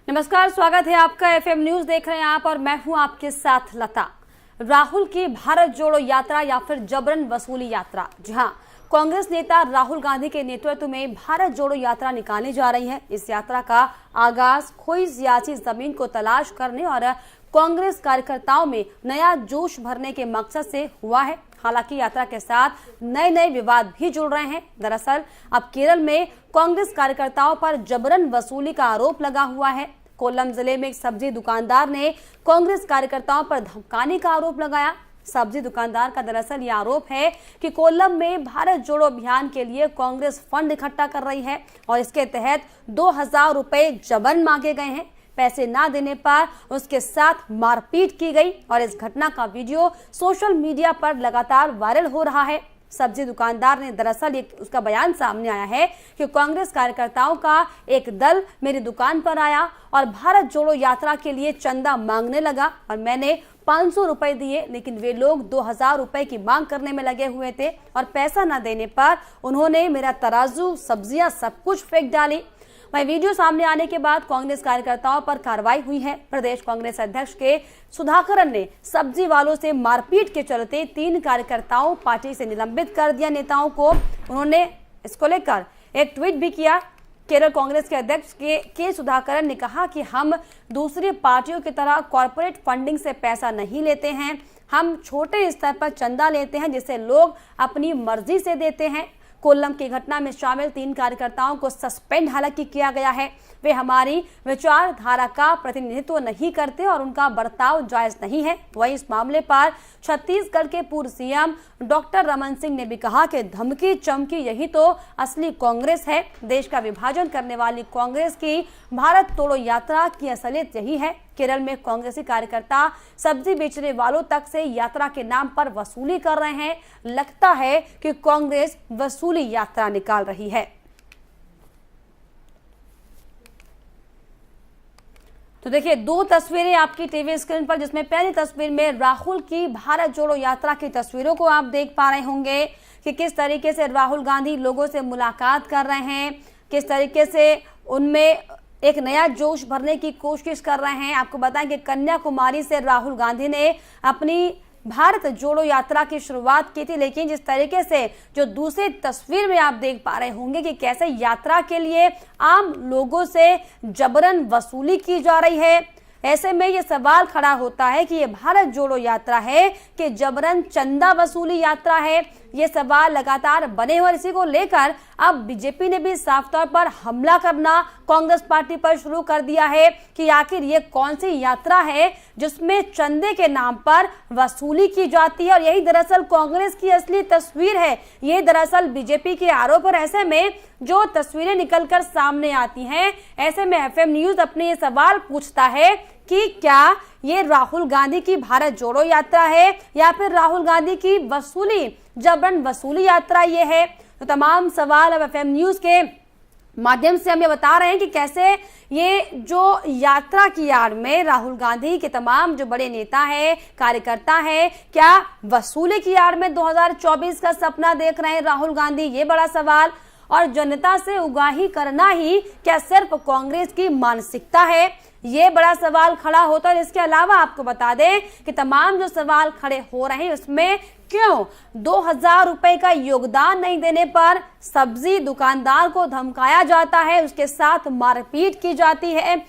नमस्कार, स्वागत है आपका। एफएम न्यूज देख रहे हैं आप और मैं हूं आपके साथ लता। राहुल की भारत जोड़ो यात्रा या फिर जबरन वसूली यात्रा। जी हां, कांग्रेस नेता राहुल गांधी के नेतृत्व में भारत जोड़ो यात्रा निकाली जा रही है। इस यात्रा का आगाज खोई सियासी जमीन को तलाश करने और कांग्रेस कार्यकर्ताओं में नया जोश भरने के मकसद से हुआ है। हालांकि यात्रा के साथ नए नए विवाद भी जुड़ रहे हैं। दरअसल अब केरल में कांग्रेस कार्यकर्ताओं पर जबरन वसूली का आरोप लगा हुआ है। कोल्लम जिले में एक सब्जी दुकानदार ने कांग्रेस कार्यकर्ताओं पर धमकाने का आरोप लगाया। सब्जी दुकानदार का दरअसल ये आरोप है कि कोल्लम में भारत जोड़ो अभियान के लिए कांग्रेस फंड इकट्ठा कर रही है और इसके तहत 2000 रुपए जबरन मांगे गए हैं। पैसे ना देने पर उसके साथ मारपीट की गई और इस घटना का वीडियो सोशल मीडिया पर लगातार वायरल हो रहा है। सब्जी दुकानदार ने दरअसल उसका बयान सामने आया है कि कांग्रेस कार्यकर्ताओं का एक दल मेरी दुकान पर आया और भारत जोड़ो यात्रा के लिए चंदा मांगने लगा और मैंने 500 रुपए दिए, लेकिन वे लोग 2000 रुपए की मांग करने में लगे हुए थे और पैसा न देने पर उन्होंने मेरा तराजू, सब्जियां सब कुछ फेंक डाली। वहीं वीडियो सामने आने के बाद कांग्रेस कार्यकर्ताओं पर कार्रवाई हुई है। प्रदेश कांग्रेस अध्यक्ष के सुधाकरन ने सब्जी वालों से मारपीट के चलते 3 कार्यकर्ताओं पार्टी से निलंबित कर दिया। नेताओं को उन्होंने इसको लेकर एक ट्वीट भी किया। केरल कांग्रेस के अध्यक्ष के सुधाकरन ने कहा कि हम दूसरी पार्टियों की तरह कॉर्पोरेट फंडिंग से पैसा नहीं लेते हैं। हम छोटे स्तर पर चंदा लेते हैं जिसे लोग अपनी मर्जी से देते हैं। कोल्लम की घटना में शामिल 3 कार्यकर्ताओं को सस्पेंड हालांकि किया गया है। वे हमारी विचारधारा का प्रतिनिधित्व नहीं करते और उनका बर्ताव जायज नहीं है। वहीं इस मामले पर छत्तीसगढ़ के पूर्व सीएम डॉक्टर रमन सिंह ने भी कहा कि धमकी चमकी यही तो असली कांग्रेस है। देश का विभाजन करने वाली कांग्रेस की भारत तोड़ो यात्रा की असलियत यही है। केरल में कांग्रेसी कार्यकर्ता सब्जी बेचने वालों तक से यात्रा के नाम पर वसूली कर रहे हैं। लगता है कि कांग्रेस वसूली यात्रा निकाल रही है। तो देखिए 2 तस्वीरें आपकी टीवी स्क्रीन पर, जिसमें पहली तस्वीर में राहुल की भारत जोड़ो यात्रा की तस्वीरों को आप देख पा रहे होंगे कि किस तरीके से राहुल गांधी लोगों से मुलाकात कर रहे हैं, किस तरीके से उनमें एक नया जोश भरने की कोशिश कर रहे हैं। आपको बताएं कि कन्याकुमारी से राहुल गांधी ने अपनी भारत जोड़ो यात्रा की शुरुआत की थी, लेकिन जिस तरीके से जो दूसरी तस्वीर में आप देख पा रहे होंगे कि कैसे यात्रा के लिए आम लोगों से जबरन वसूली की जा रही है। ऐसे में ये सवाल खड़ा होता है कि ये भारत जोड़ो यात्रा है कि जबरन चंदा वसूली यात्रा है। ये सवाल लगातार बने हुए, इसी को लेकर अब बीजेपी ने भी साफ तौर पर हमला करना कांग्रेस पार्टी पर शुरू कर दिया है कि आखिर ये कौन सी यात्रा है जिसमें चंदे के नाम पर वसूली की जाती है। और यही दरअसल कांग्रेस की असली तस्वीर है, ये दरअसल बीजेपी के आरोप। और ऐसे में जो तस्वीरें निकलकर सामने आती हैं, ऐसे में एफएम न्यूज अपने ये सवाल पूछता है कि क्या ये राहुल गांधी की भारत जोड़ो यात्रा है या फिर राहुल गांधी की वसूली, जबरन वसूली यात्रा ये है। तो तमाम सवाल अब एफएम न्यूज के माध्यम से हम ये बता रहे हैं कि कैसे ये जो यात्रा की आड़ में राहुल गांधी के तमाम जो बड़े नेता हैं, कार्यकर्ता हैं, क्या वसूली की आड़ में 2024 का सपना देख रहे हैं राहुल गांधी, ये बड़ा सवाल। और जनता से उगाही करना ही क्या सिर्फ कांग्रेस की मानसिकता है, ये बड़ा सवाल खड़ा होता है। इसके अलावा आपको बता दें कि तमाम जो सवाल खड़े हो रहे हैं उसमें क्यों 2000 रुपए का योगदान नहीं देने पर सब्जी दुकानदार को धमकाया जाता है, उसके साथ मारपीट की जाती है,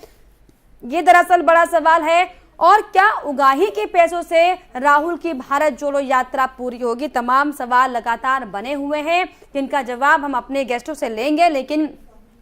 ये दरअसल बड़ा सवाल है। और क्या उगाही के पैसों से राहुल की भारत जोड़ो यात्रा पूरी होगी? तमाम सवाल लगातार बने हुए हैं जिनका जवाब हम अपने गेस्टों से लेंगे। लेकिन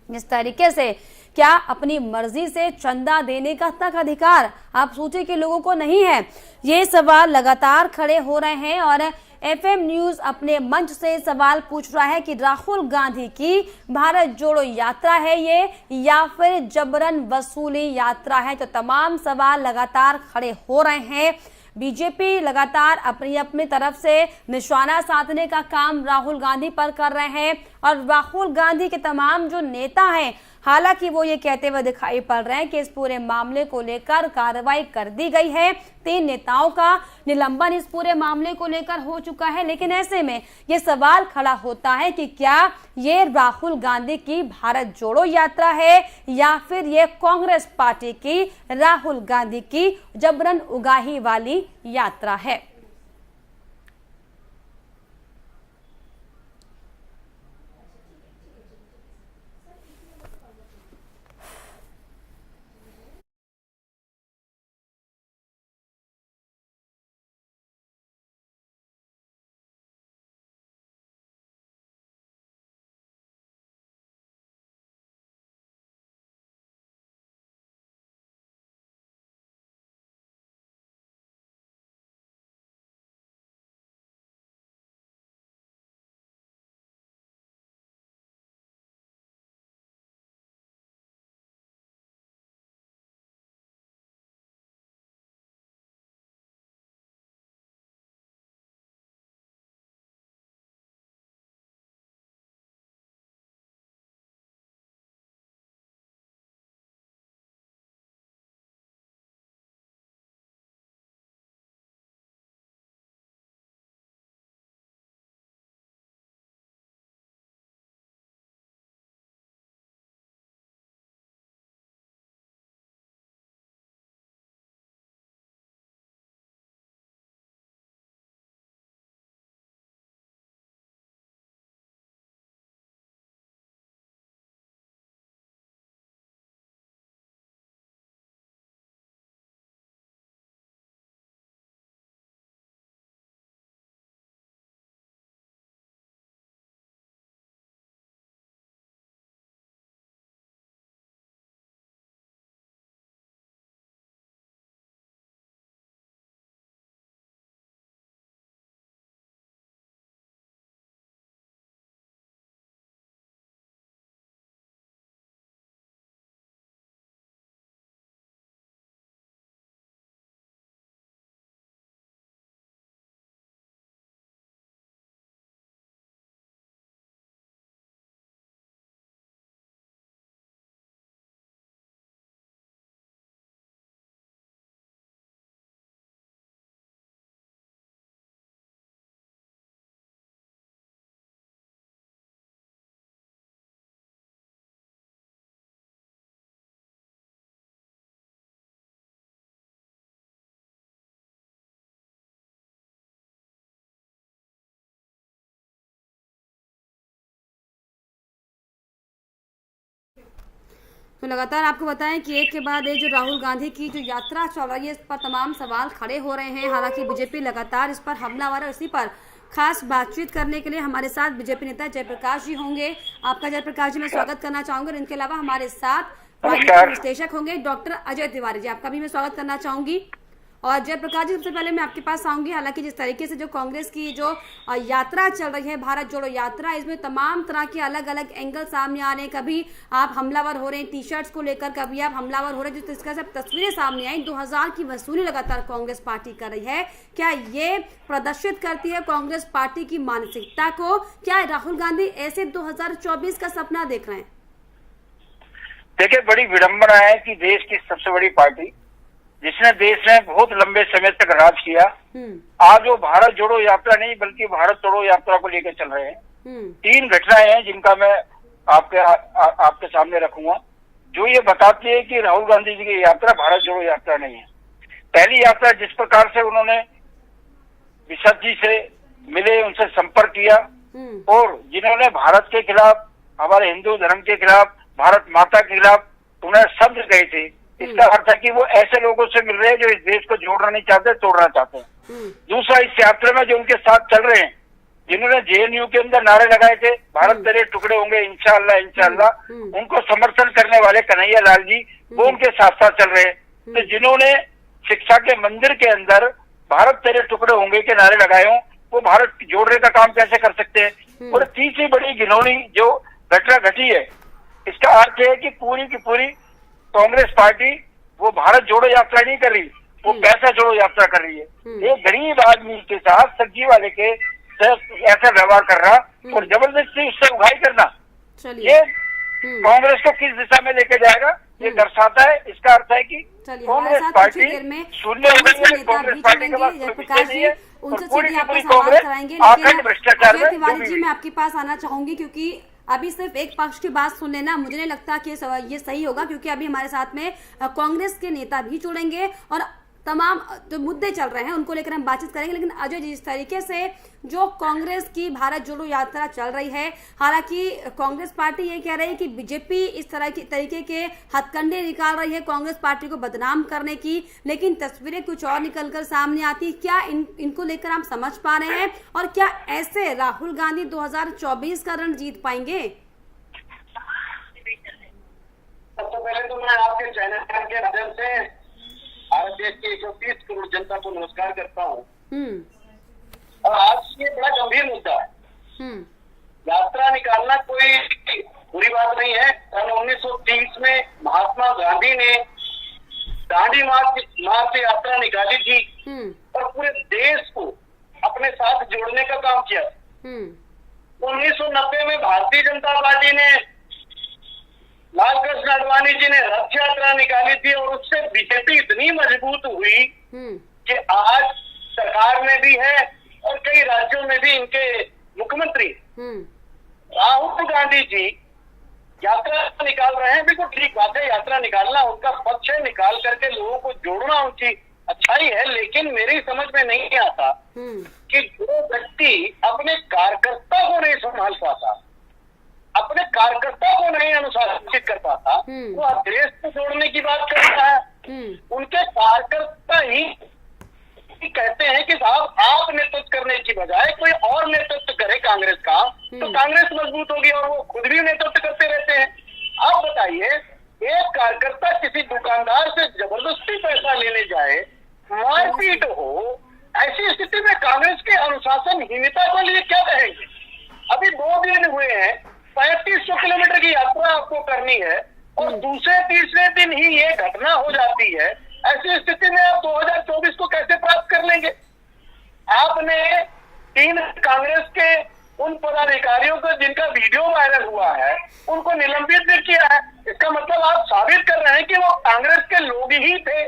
जिस तरीके से क्या अपनी मर्जी से चंदा देने का तक अधिकार आप सोचे कि लोगों को नहीं है, ये सवाल लगातार खड़े हो रहे हैं। और एफएम न्यूज अपने मंच से सवाल पूछ रहा है कि राहुल गांधी की भारत जोड़ो यात्रा है ये या फिर जबरन वसूली यात्रा है। तो तमाम सवाल लगातार खड़े हो रहे हैं। बीजेपी लगातार अपनी तरफ से निशाना साधने का काम राहुल गांधी पर कर रहे हैं और राहुल गांधी के तमाम जो नेता हैं हालांकि वो ये कहते हुए दिखाई पड़ रहे हैं कि इस पूरे मामले को लेकर कार्रवाई कर दी गई है। 3 नेताओं का निलंबन इस पूरे मामले को लेकर हो चुका है। लेकिन ऐसे में ये सवाल खड़ा होता है कि क्या ये राहुल गांधी की भारत जोड़ो यात्रा है या फिर ये कांग्रेस पार्टी की राहुल गांधी की जबरन उगाही वाली यात्रा है। तो लगातार आपको बताएं कि एक के बाद एक जो राहुल गांधी की जो यात्रा चल रही है, इस पर तमाम सवाल खड़े हो रहे हैं। हालांकि बीजेपी लगातार इस पर हमलावर है। इसी पर खास बातचीत करने के लिए हमारे साथ बीजेपी नेता जयप्रकाश जी होंगे। आपका जयप्रकाश जी मैं स्वागत करना चाहूंगी। इनके अलावा हमारे साथ विश्लेषक होंगे डॉक्टर अजय तिवारी जी, आपका भी मैं स्वागत करना चाहूंगी। और जयप्रकाश जी सबसे पहले मैं आपके पास आऊंगी। हालांकि जिस तरीके से जो कांग्रेस की जो यात्रा चल रही है, भारत जोड़ो यात्रा, इसमें तमाम तरह के अलग अलग एंगल सामने आ रहे हैं। कभी आप हमलावर हो रहे हैं टी शर्ट्स को लेकर, कभी आप हमलावर हो रहे हैं, जिस तरह से तस्वीरें सामने आई 2000 की वसूली लगातार कांग्रेस पार्टी कर रही है। क्या ये प्रदर्शित करती है कांग्रेस पार्टी की मानसिकता को? क्या राहुल गांधी ऐसे 2024 का सपना देख रहे हैं? देखिए, बड़ी विडंबना है कि देश की सबसे बड़ी पार्टी जिसने देश में बहुत लंबे समय तक राज किया, आज वो भारत जोड़ो यात्रा नहीं बल्कि भारत तोड़ो यात्रा को लेकर चल रहे हैं। 3 घटनाएं हैं जिनका मैं आपके सामने रखूंगा, जो ये बताती है कि राहुल गांधी जी की यात्रा भारत जोड़ो यात्रा नहीं है। पहली यात्रा, जिस प्रकार से उन्होंने बिशप जी से मिले, उनसे संपर्क किया और जिन्होंने भारत के खिलाफ, हमारे हिंदू धर्म के खिलाफ, भारत माता के खिलाफ उन्हें शब्द कहे थे, इसका अर्थ है कि वो ऐसे लोगों से मिल रहे हैं जो इस देश को जोड़ना नहीं चाहते, तोड़ना चाहते हैं। दूसरा, इस यात्रा में जो उनके साथ चल रहे हैं, जिन्होंने जेएनयू के अंदर नारे लगाए थे, भारत तेरे टुकड़े होंगे इंशाअल्लाह इंशाअल्लाह, उनको समर्थन करने वाले कन्हैया लाल जी, वो उनके साथ साथ चल रहे हैं। तो जिन्होंने शिक्षा के मंदिर के अंदर भारत तेरे टुकड़े होंगे के नारे लगाए हों, वो भारत जोड़ने का काम कैसे कर सकते हैं? और तीसरी बड़ी घिनौनी जो घटना घटी है, इसका अर्थ है कि पूरी की पूरी कांग्रेस पार्टी वो भारत जोड़ो यात्रा नहीं कर रही, वो पैसा जोड़ो यात्रा कर रही है। एक गरीब आदमी के साथ सब्जी वाले के ऐसा व्यवहार कर रहा और जबरदस्ती उससे उगाई करना, ये कांग्रेस को किस दिशा में लेके जाएगा ये दर्शाता है। इसका अर्थ है कि कांग्रेस पार्टी शून्य हो गई है, कांग्रेस पार्टी के पास कोई विषय नहीं है और पूरी की पूरी कांग्रेस आखंड भ्रष्टाचार में तिवारी जी, मैं आपके पास आना चाहूंगी क्योंकि अभी सिर्फ एक पक्ष की बात सुन लेना मुझे नहीं लगता कि ये सही होगा, क्योंकि अभी हमारे साथ में कांग्रेस के नेता भी जुड़ेंगे और तमाम जो मुद्दे चल रहे हैं उनको लेकर हम बातचीत करेंगे। लेकिन अजय जी, जिस तरीके से जो कांग्रेस की भारत जोड़ो यात्रा चल रही है, हालांकि कांग्रेस पार्टी ये कह रही है कि बीजेपी इस तरह की तरीके के हथकंडे निकाल रही है कांग्रेस पार्टी को बदनाम करने की, लेकिन तस्वीरें कुछ और निकलकर सामने आती। क्या इनको लेकर आप समझ पा रहे हैं और क्या ऐसे राहुल गांधी 2024 का रण जीत पाएंगे? सबसे पहले तो मैं आपके चैनल के माध्यम से भारत देश के 130 करोड़ जनता को नमस्कार करता हूँ। और आज ये बड़ा गंभीर मुद्दा है। यात्रा निकालना कोई बुरी बात नहीं है। सन 1930 में महात्मा गांधी ने दांडी मार्च यात्रा निकाली थी और पूरे देश को अपने साथ जोड़ने का काम किया। 1990 में भारतीय जनता पार्टी ने लाल कृष्ण आडवाणी जी ने रथ यात्रा निकाली थी और उससे बीजेपी इतनी मजबूत हुई कि आज सरकार में भी है और कई राज्यों में भी इनके मुख्यमंत्री। राहुल गांधी जी यात्रा निकाल रहे हैं, बिल्कुल ठीक बात है, यात्रा निकालना उनका पक्ष है, निकाल करके लोगों को जोड़ना उनकी अच्छाई है। लेकिन मेरी समझ में नहीं आता कि जो व्यक्ति अपने कार्यकर्ता को नहीं संभाल पाता, अपने कार्यकर्ता को नहीं अनुशासित कर पाता, वो देश को जोड़ने की बात कर रहा है। उनके कार्यकर्ता ही कहते हैं कि साहब आप नेतृत्व करने की बजाय कोई और नेतृत्व करे कांग्रेस का, तो कांग्रेस मजबूत होगी और वो खुद भी नेतृत्व करते रहते हैं। आप बताइए, एक कार्यकर्ता किसी दुकानदार से जबरदस्ती पैसा लेने जाए, मारपीट हो, ऐसी स्थिति में कांग्रेस के अनुशासनहीनता के लिए क्या कहेंगे? अभी 2 दिन हुए हैं, 3500 किलोमीटर की यात्रा आपको करनी है और दूसरे तीसरे दिन ही ये घटना हो जाती है। ऐसी स्थिति में आप 2024 को कैसे प्राप्त कर लेंगे? आपने 3 कांग्रेस के उन पदाधिकारियों को जिनका वीडियो वायरल हुआ है उनको निलंबित भी किया है। इसका मतलब आप साबित कर रहे हैं कि वो कांग्रेस के लोग ही थे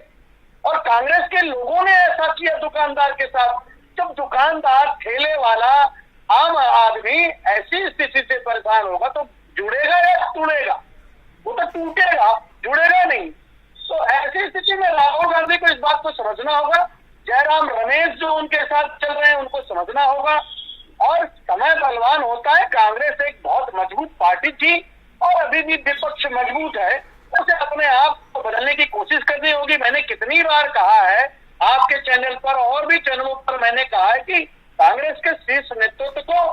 और कांग्रेस के लोगों ने ऐसा किया दुकानदार के साथ। जब दुकानदार, ठेले वाला, आम आदमी ऐसी स्थिति से परेशान होगा तो जुड़ेगा या टूटेगा? वो तो टूटेगा, जुड़ेगा नहीं। तो ऐसी स्थिति में राहुल गांधी को इस बात को समझना होगा, जयराम रमेश जो उनके साथ चल रहे हैं उनको समझना होगा। और समय बलवान होता है, कांग्रेस एक बहुत मजबूत पार्टी थी और अभी भी विपक्ष मजबूत है, उसे अपने आप को बदलने की कोशिश करनी होगी। मैंने कितनी बार कहा है आपके चैनल पर और भी चैनलों पर, मैंने कहा है कि कांग्रेस के शीर्ष नेतृत्व को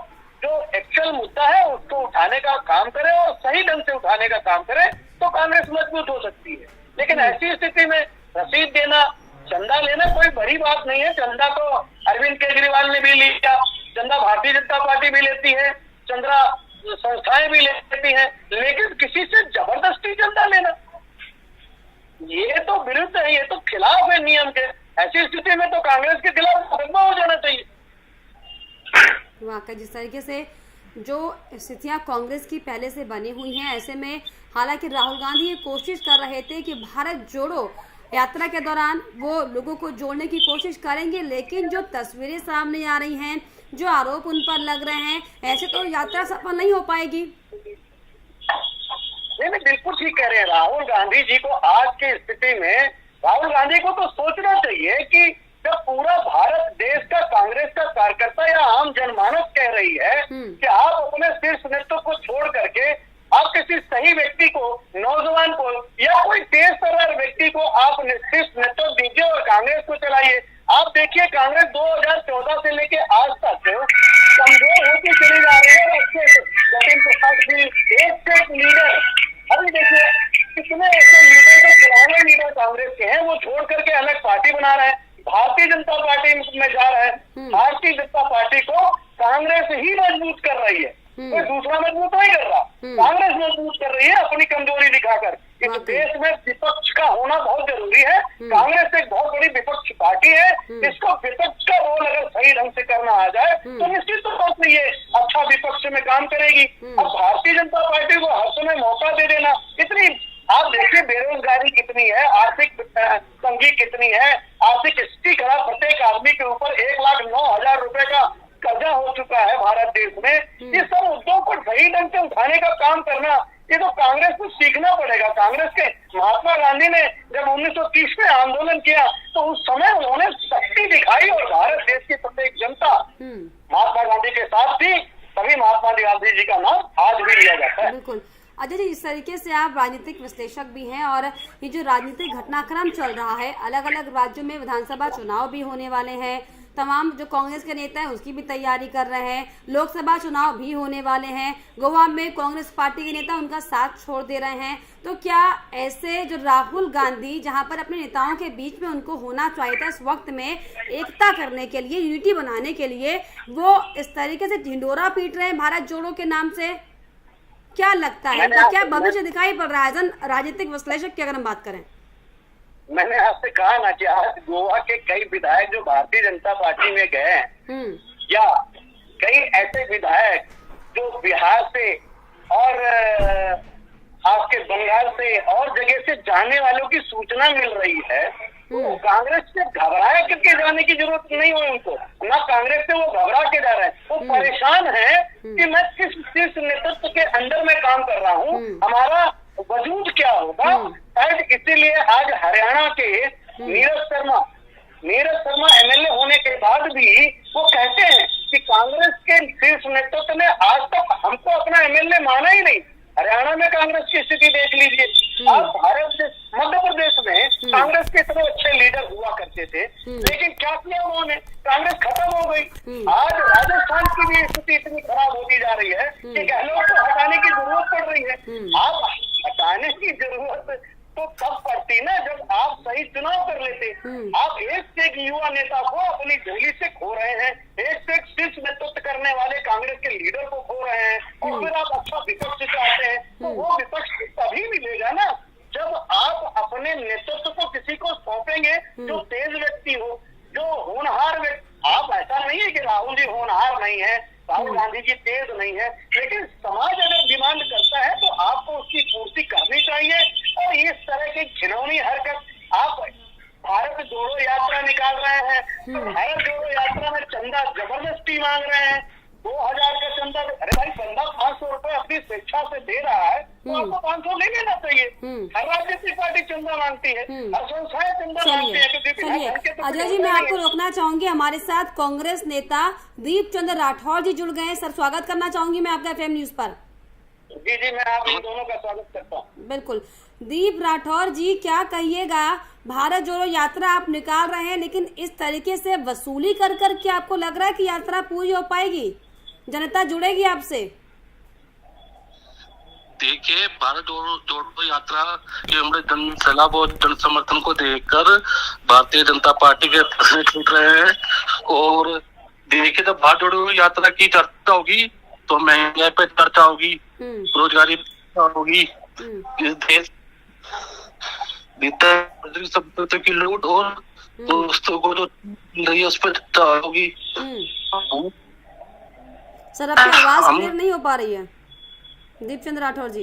जो एक्चुअल मुद्दा है उसको उठाने का काम करे और सही ढंग से उठाने का काम करे तो कांग्रेस मजबूत हो सकती है। लेकिन ऐसी स्थिति में रसीद देना, चंदा लेना कोई बड़ी बात नहीं है। चंदा तो अरविंद केजरीवाल ने भी लिया, चंदा भारतीय जनता पार्टी भी लेती है, चंदा संस्थाएं भी लेती हैं, लेकिन किसी से जबरदस्ती चंदा लेना ये तो विरुद्ध है, ये तो खिलाफ है नियम के। ऐसी स्थिति में तो कांग्रेस के खिलाफ मुकदमा हो जाना चाहिए। वाकई जिस तरीके से जो स्थितियां कांग्रेस की पहले से बनी हुई हैं, ऐसे में हालांकि राहुल गांधी ये कोशिश कर रहे थे कि भारत जोड़ो यात्रा के दौरान वो लोगों को जोड़ने की कोशिश करेंगे, लेकिन जो तस्वीरें सामने आ रही हैं, जो आरोप उन पर लग रहे हैं, ऐसे तो यात्रा सफल नहीं हो पाएगी। नहीं, बिल्कुल ठीक कह रहे हैं। राहुल गांधी जी को आज की स्थिति में राहुल गांधी को तो सोचना चाहिए कि जब पूरा भारत देश का कांग्रेस का कार्यकर्ता या आम जनमानस कह रही है कि आप अपने शीर्ष नेतृत्व को छोड़ करके आप किसी सही व्यक्ति को, नौजवान को या कोई तेज तर्रार व्यक्ति को आप शीर्ष नेतृत्व दीजिए और कांग्रेस को चलाइए। आप देखिए कांग्रेस 2014 से लेके आज तक कमजोर होती चली जा रही है। जतिन प्रसाद जी एक से एक लीडर, अभी देखिए कितने ऐसे लीडर जो पुराने लीडर कांग्रेस के हैं वो छोड़ करके अलग पार्टी बना रहे हैं, भारतीय जनता पार्टी में जा रहे हैं। भारतीय जनता पार्टी को कांग्रेस ही मजबूत कर रही है, कोई दूसरा मजबूत नहीं कर रहा। कांग्रेस मजबूत कर रही है अपनी कमजोरी दिखाकर। इस देश में विपक्ष का होना बहुत जरूरी है। कांग्रेस एक बहुत बड़ी विपक्ष पार्टी है, इसको विपक्ष का रोल अगर सही ढंग से करना आ जाए तो निश्चित तौर से ये अच्छा विपक्ष में काम करेगी। अब भारतीय जनता पार्टी को हर समय मौका दे देना, इतनी आप देखिए बेरोजगारी कितनी है, आर्थिक तंगी कितनी है, आर्थिक स्थिति खराब, प्रत्येक आदमी के ऊपर 1,09,000 रुपए का कर्जा हो चुका है भारत देश में। ये सब मुद्दों पर सही ढंग से उठाने का काम करना, ये तो कांग्रेस को सीखना पड़ेगा। कांग्रेस के महात्मा गांधी ने जब 1930 में आंदोलन किया तो उस समय उन्होंने शक्ति दिखाई और भारत देश की प्रत्येक जनता महात्मा गांधी के साथ थी, तभी महात्मा गांधी जी का नाम आज भी लिया जाता है। बिल्कुल अजय जी, इस तरीके से आप राजनीतिक विश्लेषक भी हैं और ये जो राजनीतिक घटनाक्रम चल रहा है, अलग अलग राज्यों में विधानसभा चुनाव भी होने वाले हैं, तमाम जो कांग्रेस के नेता हैं उसकी भी तैयारी कर रहे हैं, लोकसभा चुनाव भी होने वाले हैं, गोवा में कांग्रेस पार्टी के नेता उनका साथ छोड़ दे रहे हैं, तो क्या ऐसे जो राहुल गांधी जहां पर अपने नेताओं के बीच में उनको होना चाहिए था इस वक्त में एकता करने के लिए, यूनिटी बनाने के लिए, वो इस तरीके से ढिंडोरा पीट रहे हैं भारत जोड़ो के नाम से? क्या लगता है इनका क्या भविष्य दिखाई पड़ रहा है राजनीतिक विश्लेषक की अगर हम बात करें? मैंने आपसे कहा ना कि आज गोवा के कई विधायक जो भारतीय जनता पार्टी में गए हैं, या कई ऐसे विधायक जो बिहार से और आपके बंगाल से और जगह से जाने वालों की सूचना मिल रही है, तो कांग्रेस से घबराए करके जाने की जरूरत नहीं हो उनको, ना कांग्रेस से वो घबरा के जा रहे हैं, वो परेशान है कि मैं किस नेतृत्व के अंदर में काम कर रहा हूँ, हमारा वजूद क्या होगा। शायद इसीलिए आज हरियाणा के नीरज शर्मा एमएलए होने के बाद भी वो कहते हैं कि कांग्रेस के शीर्ष नेतृत्व ने आज तक हमको अपना एमएलए माना ही नहीं। हरियाणा में कांग्रेस की स्थिति देख लीजिए। आज मध्य प्रदेश में कांग्रेस के इतने अच्छे लीडर हुआ करते थे, लेकिन क्या किया उन्होंने, कांग्रेस खत्म हो गई। आज राजस्थान की भी स्थिति इतनी खराब होती जा रही है कि गहलोत को हटाने की जरूरत पड़ रही है। आप हटाने की जरूरत तो तब पड़ती ना जब आप सही चुनाव कर लेते। आप एक से एक युवा नेता को अपनी झोली से खो रहे हैं, एक से एक शीर्ष नेतृत्व करने वाले कांग्रेस के लीडर को खो रहे हैं, और फिर आप अच्छा विपक्ष चाहते हैं, तो वो विपक्ष तभी मिलेगा ना जब आप अपने नेतृत्व को किसी को सौंपेंगे जो तेज व्यक्ति हो, जो होनहार व्यक्ति। आप ऐसा नहीं है कि राहुल जी होनहार नहीं है, राहुल गांधी जी तेज नहीं है, लेकिन समाज अगर डिमांड करता है तो आपको उसकी पूर्ति करनी चाहिए। और इस तरह की घिनौनी हरकत, आप भारत जोड़ो यात्रा निकाल रहे हैं, तो भारत जोड़ो यात्रा में चंदा जबरदस्ती मांग रहे हैं, 2,000 का चंदा। अरे भाई, बंदा 500 रुपए अपनी स्वेच्छा से दे रहा है तो आपको 500 ले लेना चाहिए। हर राजनीतिक पार्टी चंदा मांगती है, हर संस्थाएं चंदा मांगती है। चलिए अजय जी, मैं आपको रोकना चाहूंगी, हमारे साथ कांग्रेस नेता दीप चंद्र राठौर जी जुड़ गए हैं। सर, स्वागत करना चाहूंगी मैं आपका FM न्यूज पर। जी, मैं आप इन दोनों का स्वागत करता हूँ। बिल्कुल। दीप राठौर जी, क्या कहिएगा, भारत जोड़ो यात्रा आप निकाल रहे हैं, लेकिन इस तरीके से वसूली कर क्या आपको लग रहा है कि यात्रा पूरी हो पाएगी, जनता जुड़ेगी आपसे? देखिए, भारत जोड़ो यात्रा के हमारे जन सैलाब और जन समर्थन को देखकर भारतीय जनता पार्टी के प्रश्न छूट रहे हैं। और देखिए, जब भारत जोड़ो यात्रा की चर्चा होगी तो महंगाई पे चर्चा होगी, रोजगारी होगी, इस देश संपत्ति की लूट और दोस्तों को जो रही है उस पर चर्चा होगी। सर, आपकी आवाज क्लियर नहीं हो पा रही है दीप चंद्र राठौर जी।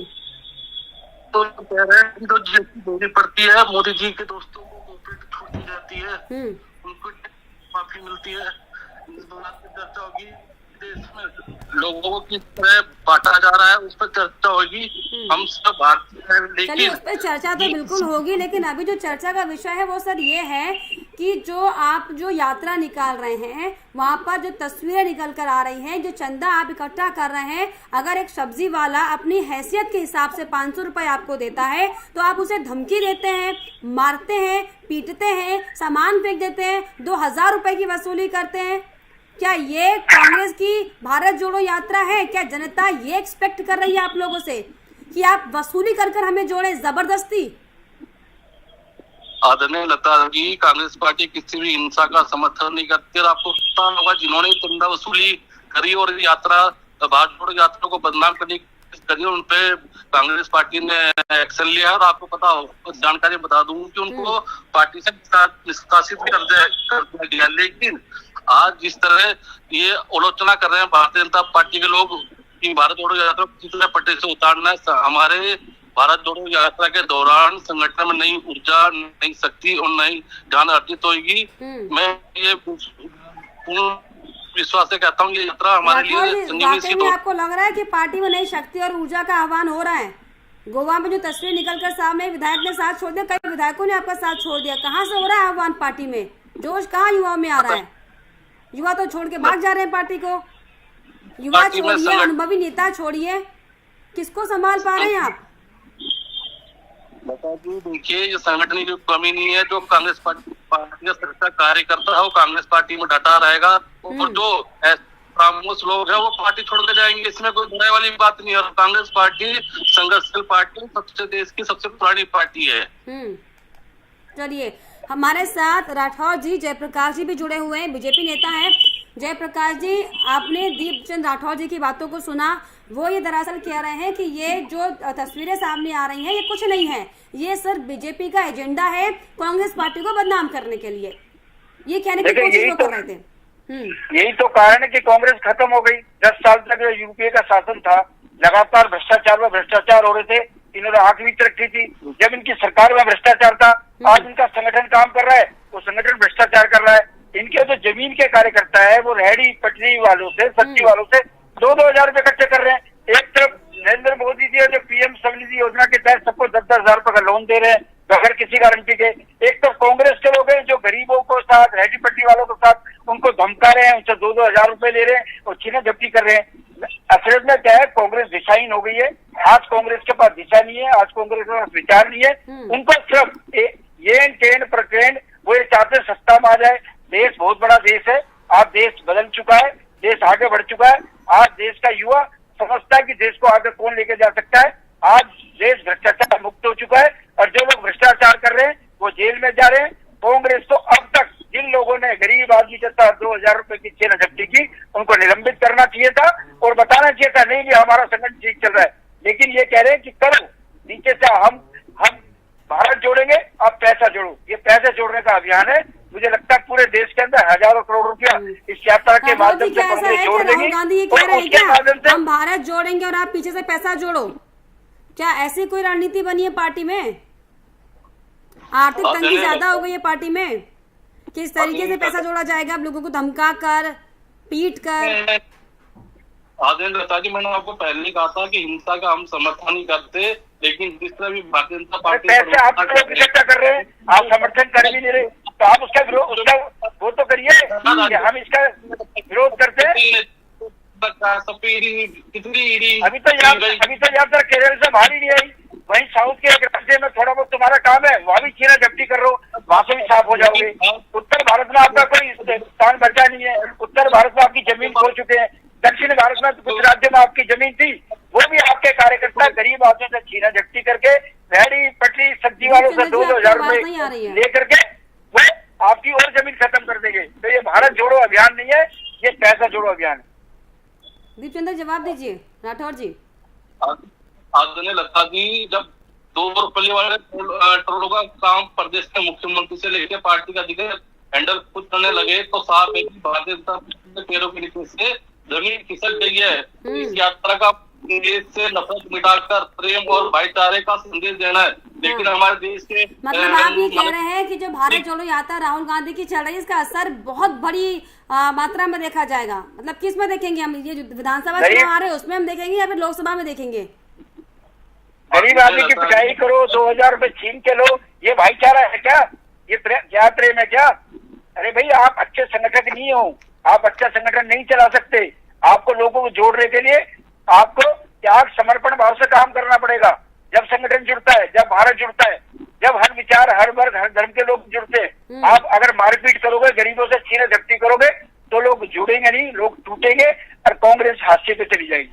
तो कह रहे हैं जो जीएसटी देनी पड़ती है, मोदी जी के दोस्तों को कॉर्पोरेट छूट दी जाती है, उनको माफी मिलती है, इस बात पर चर्चा होगी। देश में लोगों को किस तरह बांटा जा रहा है उस पर चर्चा होगी। हम सब भारतीय हैं, लेकिन उस पर चर्चा तो बिल्कुल होगी, लेकिन अभी जो चर्चा का विषय है वो सर ये है कि जो आप जो यात्रा निकाल रहे हैं वहाँ पर जो तस्वीरें निकल कर आ रही हैं, जो चंदा आप इकट्ठा कर रहे हैं, अगर एक सब्जी वाला अपनी हैसियत के हिसाब से 500 रुपए आपको देता है तो आप उसे धमकी देते हैं, मारते हैं, पीटते हैं, सामान फेंक देते हैं, 2,000 रुपए की वसूली करते हैं। क्या ये कांग्रेस की भारत जोड़ो यात्रा है? क्या जनता ये एक्सपेक्ट कर रही है आप लोगों से कि आप वसूली कर हमें जोड़े जबरदस्ती? आदरणीय लता जी, कांग्रेस पार्टी किसी भी हिंसा का समर्थन नहीं करती। और आपको पता होगा जिन्होंने चंदा वसूली करी और यात्रा भारत जोड़ो यात्रा को बदनाम करने करी, उन पे कांग्रेस पार्टी ने एक्शन लिया। और आपको पता हो, जानकारी बता दूं कि उनको पार्टी से निष्कासित भी कर दिया गया। लेकिन आज जिस तरह ये आलोचना कर रहे हैं भारतीय जनता पार्टी के लोग कि भारत जोड़ो यात्रा को किसी पट्टे से उतारना है, हमारे भारत जोड़ो यात्रा के दौरान संगठन में नई ऊर्जा, नई शक्ति और नई जान अर्जित होगी। मैं ये पूर्ण विश्वास से कहता हूँ ये यात्रा हमारे लिए संजीवनी में आपको लग रहा है कि पार्टी में नई शक्ति और ऊर्जा का आह्वान हो रहा है? गोवा में जो तस्वीर निकलकर सामने, विधायक ने साथ छोड़ दिया, कई विधायकों ने आपका साथ छोड़ दिया, कहाँ से हो रहा है आह्वान पार्टी में? जोश कहाँ युवाओं में आ रहा है? युवा तो छोड़ के भाग जा रहे हैं पार्टी को। युवा छोड़िए, अनुभवी नेता छोड़िए, किसको संभाल पा रहे हैं आप? देखिए ये संगठन की कमी नहीं है, जो कांग्रेस पार्टी का सच्चा कार्यकर्ता है वो कांग्रेस पार्टी में डटा रहेगा, और जो खामोश लोग हैं वो पार्टी छोड़ के जाएंगे, इसमें कोई बुराई वाली बात नहीं है। और कांग्रेस पार्टी संघर्षशील पार्टी, सबसे देश की सबसे पुरानी पार्टी है। चलिए, हमारे साथ राठौर जी, जयप्रकाश जी भी जुड़े हुए हैं, बीजेपी नेता हैं। जयप्रकाश जी, आपने दीपचंद राठौर जी की बातों को सुना, वो ये दरअसल कह रहे हैं कि ये जो तस्वीरें सामने आ रही हैं ये कुछ नहीं है, ये सिर्फ बीजेपी का एजेंडा है कांग्रेस पार्टी को बदनाम करने के लिए, ये कहने की कोशिश कर रहे थे। यही तो कारण है कि कांग्रेस खत्म हो गई। 10 साल तक यूपीए का शासन था, लगातार भ्रष्टाचार में भ्रष्टाचार हो रहे थे, इन्होंने आंख भी रखी थी। जब इनकी सरकार में भ्रष्टाचार था, आज इनका संगठन काम कर रहा है, वो संगठन भ्रष्टाचार कर रहा है। इनके जो जमीन के कार्यकर्ता है वो रेहड़ी पटरी वालों से, सब्जी वालों से 2-2 हजार रुपए इकट्ठे कर रहे हैं। एक तरफ नरेंद्र मोदी जी जो पीएम समृद्धि योजना के तहत सबको 10-10 हजार रुपए का लोन दे रहे हैं बगैर किसी गारंटी के। एक तरफ कांग्रेस के लोग हैं जो गरीबों को साथ, रेहड़ी पटरी वालों के साथ उनको धमका रहे हैं, उनसे 2-2 हजार रुपए ले रहे हैं और छीना झपटी कर रहे हैं। असलियत में क्या है, कांग्रेस दिशाहीन हो गई है। आज कांग्रेस के पास दिशा नहीं है, आज कांग्रेस के पास विचार नहीं है। उनको सिर्फ ये ट्रेंड प्रट्रेंड वो ये चाहते सत्ता में आ जाए। देश बहुत बड़ा देश है, आज देश बदल चुका है, देश आगे बढ़ चुका है। आज देश का युवा समझता है कि देश को आगे कौन लेके जा सकता है। आज देश भ्रष्टाचार मुक्त हो चुका है और जो लोग भ्रष्टाचार कर रहे हैं वो जेल में जा रहे हैं। कांग्रेस तो अब तक जिन लोगों ने गरीब आदमी के साथ 2 हजार रुपए की छीना झपटी की, उनको निलंबित करना चाहिए था और बताना चाहिए था नहीं भी हमारा संगठन ठीक चल रहा है। लेकिन ये कह रहे हैं कि करो, नीचे से हम भारत जोड़ेंगे, अब पैसा जोड़ो। ये पैसे जोड़ने का अभियान है। मुझे लगता है पूरे देश के अंदर हजारों करोड़ रुपया इस यात्रा के माध्यम से कांग्रेस जोड़ देगी। गांधी ये कह रहे हैं क्या हम भारत जोड़ेंगे और आप पीछे से पैसा जोड़ो? क्या ऐसी कोई रणनीति बनी है पार्टी में? आर्थिक तंगी ज्यादा हो गई है पार्टी में, किस तरीके से पैसा जोड़ा जाएगा? आप लोगों को धमका कर, पीट कर? आदरणीय लता जी, मैंने आपको पहले ही कहा था कि हिंसा का हम समर्थन नहीं करते, लेकिन जिस तरह भी भारतीय जनता पार्टी पैसे आप लोग इकट्ठा कर रहे हैं, आप समर्थन कर भी नहीं रहे, तो आप उसका विरोध, उसका वो तो करिए कि हम इसका विरोध करते हैं। अभी तो यात्रा केरल से बाहर ही नहीं आई, वहीं साउथ के एक राज्य में थोड़ा बहुत तुम्हारा काम है, वहाँ भी छीना झपटी कर रहे हो, वहाँ से भी साफ हो जाओगे। उत्तर भारत में आपका कोई स्थान बचा नहीं है। उत्तर भारत में आपकी जमीन खो चुके हैं, दक्षिण भारत में कुछ राज्यों में आपकी जमीन थी, वो भी आपके कार्यकर्ता गरीब आदमी से छीना झपटी करके रेहड़ी पटरी सब्जी वालों से 2-2 हजार रुपए लेकर के वो आपकी और जमीन खत्म कर देंगे। तो ये भारत जोड़ो अभियान नहीं है, ये पैसा जोड़ो अभियान है। दीपचंद्र जवाब दीजिए राठौर जी। आदरणीय लता जी, जब 2 रुपये वाले टोलों का काम प्रदेश के मुख्यमंत्री से लेकर पार्टी का अधिकारी हैंडल खुद करने लगे तो साफ है कि भारतीय जनता पार्टी के पैरों के नीचे से जमीन खिसक गई है। इस यात्रा का देश से नफरत मिटाकर प्रेम और भाईचारे का संदेश देना है, लेकिन हमारे देश के मतलब आप ये कह रहे हैं कि जो भारत जोड़ो यात्रा राहुल गांधी की चल रही है, इसका असर बहुत बड़ी मात्रा में देखा जाएगा। मतलब किस में देखेंगे हम? ये जो विधानसभा चुनाव आ रहे हैं उसमें हम देखेंगे या फिर लोकसभा में देखेंगे? गरीब आदमी की पिटाई करो, 2 हजार रुपए छीन के लो, ये भाईचारा है क्या? ये क्या प्रेम है क्या? अरे भाई, आप अच्छे संगठक नहीं हो, आप अच्छा संगठन नहीं चला सकते। आपको लोगों को जोड़ने के लिए आपको त्याग समर्पण भाव से काम करना पड़ेगा। जब संगठन जुड़ता है, जब भारत जुड़ता है, जब हर विचार, हर वर्ग, हर धर्म के लोग जुड़ते हैं। आप अगर मारपीट करोगे, गरीबों से छीना झपटी करोगे तो लोग जुड़ेंगे नहीं, लोग टूटेंगे और कांग्रेस हादसे पे चली जाएगी।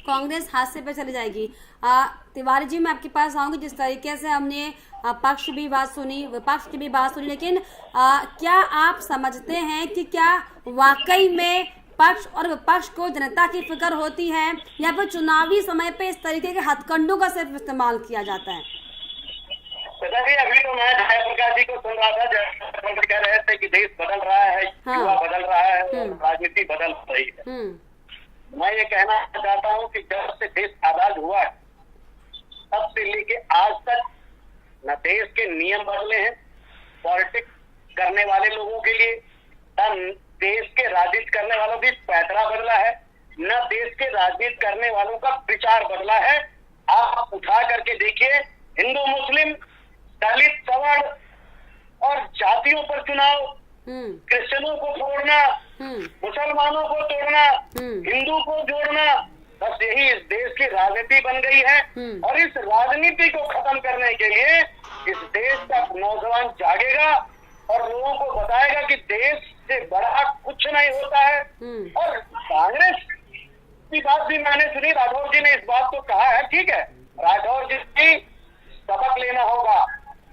कांग्रेस हादसे पे चली जाएगी। तिवारी जी, मैं आपके पास आऊंगी। जिस तरीके से हमने पक्ष भी बात सुनी, विपक्ष की भी बात सुनी, लेकिन क्या आप समझते हैं कि क्या वाकई में पक्ष और विपक्ष को जनता की फिक्र होती है या फिर चुनावी समय पे इस तरीके के हथकंडों का सिर्फ इस्तेमाल किया जाता है? देखिए, अभी तो मैं जयप्रकाश जी को सुन रहा था, जयप्रकाश जी कह रहे थे कि देश बदल रहा है, युवा बदल रहा है, राजनीति बदल रही है। मैं ये कहना चाहता हूँ कि जब से देश आजाद हुआ है तब से लेके आज तक न देश के नियम बदले हैं पॉलिटिक्स करने वाले लोगों के लिए, न देश के राजनीति करने वालों की पैतरा बदला है, न देश के राजनीति करने वालों का विचार बदला है। आप उठा करके देखिए, हिंदू मुस्लिम दलित सवर्ण और जातियों पर चुनाव, क्रिश्चियनों को छोड़ना, मुसलमानों को तोड़ना, हिंदू को जोड़ना, बस यही इस देश की राजनीति बन गई है। और इस राजनीति को खत्म करने के लिए इस देश का नौजवान जागेगा और लोगों को बताएगा कि देश से बड़ा कुछ नहीं होता है। और कांग्रेस की बात भी मैंने सुनी, राठौर जी ने इस बात को कहा है, ठीक है, राठौर जी की सबक लेना होगा।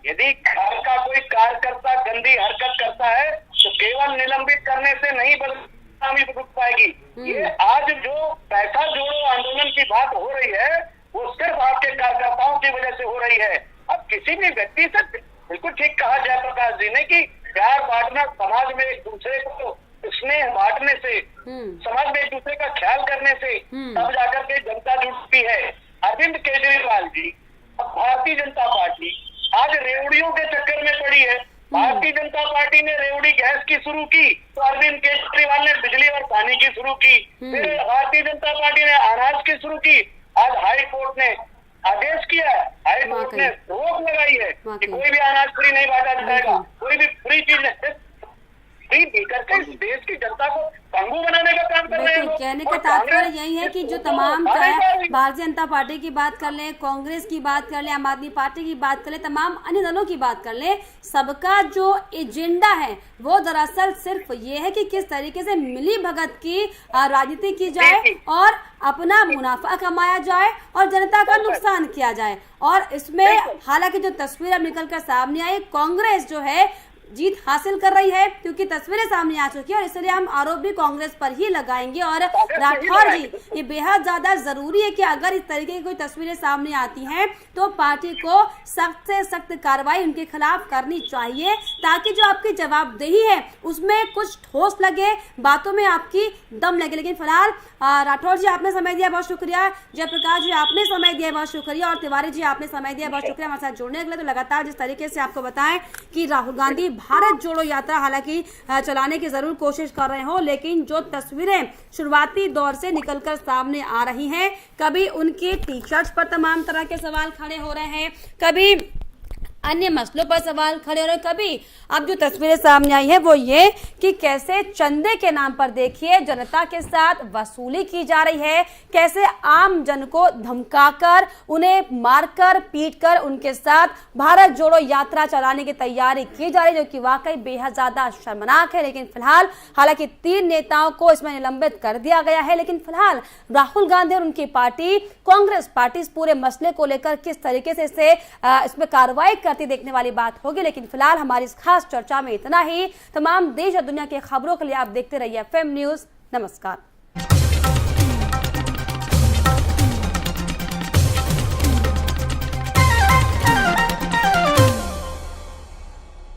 यदि घर का कोई कार्यकर्ता गंदी हरकत करता है तो केवल निलंबित करने से नहीं बदनामी रुक पाएगी। ये आज जो पैसा जोड़ो आंदोलन की बात हो रही है वो सिर्फ आपके कार्यकर्ताओं की वजह से हो रही है। अब किसी भी व्यक्ति से, बिल्कुल ठीक कहा जयप्रकाश जी ने कि प्यार बांटना, समाज में एक दूसरे को स्नेह बांटने से, समाज में एक दूसरे का ख्याल करने से तब जाकर के जनता जुड़ती है। अरविंद केजरीवाल जी, भारतीय जनता पार्टी आज रेवड़ियों के चक्कर में पड़ी है। भारतीय जनता पार्टी ने रेवड़ी गैस की शुरू की तो अरविंद केजरीवाल ने बिजली और पानी की शुरू की। फिर भारतीय जनता पार्टी ने अनाज की शुरू की। आज हाई कोर्ट ने आदेश किया है, हाई कोर्ट ने रोक लगाई है कि कोई भी अनाज फ्री नहीं बांटा जाएगा, कोई भी फ्री चीज फ्री देकर के देश की जनता को पंगु बनाने का काम कर रहे हैं। कहने का तात्पर्य यही है कि जो तमाम, चाहे भारतीय जनता पार्टी की बात कर लें, कांग्रेस की बात कर लें, आम आदमी पार्टी की बात कर लें, तमाम अन्य दलों की बात कर लें, सबका जो एजेंडा है वो दरअसल सिर्फ ये है कि किस तरीके से मिली भगत की राजनीति की जाए और अपना मुनाफा कमाया जाए और जनता का नुकसान किया जाए। और इसमें हालांकि जो तस्वीर अब निकलकर सामने आई, कांग्रेस जो है जीत हासिल कर रही है क्योंकि तस्वीरें सामने आ चुकी है और इसलिए हम आरोप भी कांग्रेस पर ही लगाएंगे। और राठौर जी, ये बेहद ज्यादा जरूरी है कि अगर इस तरीके की कोई तस्वीरें सामने आती हैं तो पार्टी को सख्त से सख्त कार्रवाई उनके खिलाफ करनी चाहिए ताकि जो आपकी जवाबदेही है उसमें कुछ ठोस लगे, बातों में आपकी दम लगे। लेकिन फिलहाल राठौर जी आपने समय दिया, बहुत शुक्रिया। जयप्रकाश जी आपने समय दिया, बहुत शुक्रिया। और तिवारी जी आपने समय दिया, बहुत शुक्रिया हमारे साथ जुड़ने के लिए। तो लगातार जिस तरीके से आपको बताएं कि राहुल गांधी भारत जोड़ो यात्रा हालांकि चलाने की जरूर कोशिश कर रहे हो, लेकिन जो तस्वीरें शुरुआती दौर से निकलकर सामने आ रही हैं, कभी उनके टी शर्ट्स पर तमाम तरह के सवाल खड़े हो रहे हैं, कभी अन्य मसलों पर सवाल खड़े हो रहे, कभी अब जो तस्वीरें सामने आई है वो ये कि कैसे चंदे के नाम पर देखिए जनता के साथ वसूली की जा रही है, कैसे आम जन को धमकाकर, उन्हें मारकर, पीटकर उनके साथ भारत जोड़ो यात्रा चलाने की तैयारी की जा रही है, जो कि वाकई बेहद ज्यादा शर्मनाक है। लेकिन फिलहाल हालांकि 3 नेताओं को इसमें निलंबित कर दिया गया है, लेकिन फिलहाल राहुल गांधी और उनकी पार्टी कांग्रेस पार्टी इस पूरे मसले को लेकर किस तरीके से इसमें कार्रवाई करती देखने वाली बात होगी। लेकिन फिलहाल हमारी इस खास चर्चा में इतना ही। तमाम देश और दुनिया की खबरों के लिए आप देखते रहिए FM न्यूज। नमस्कार।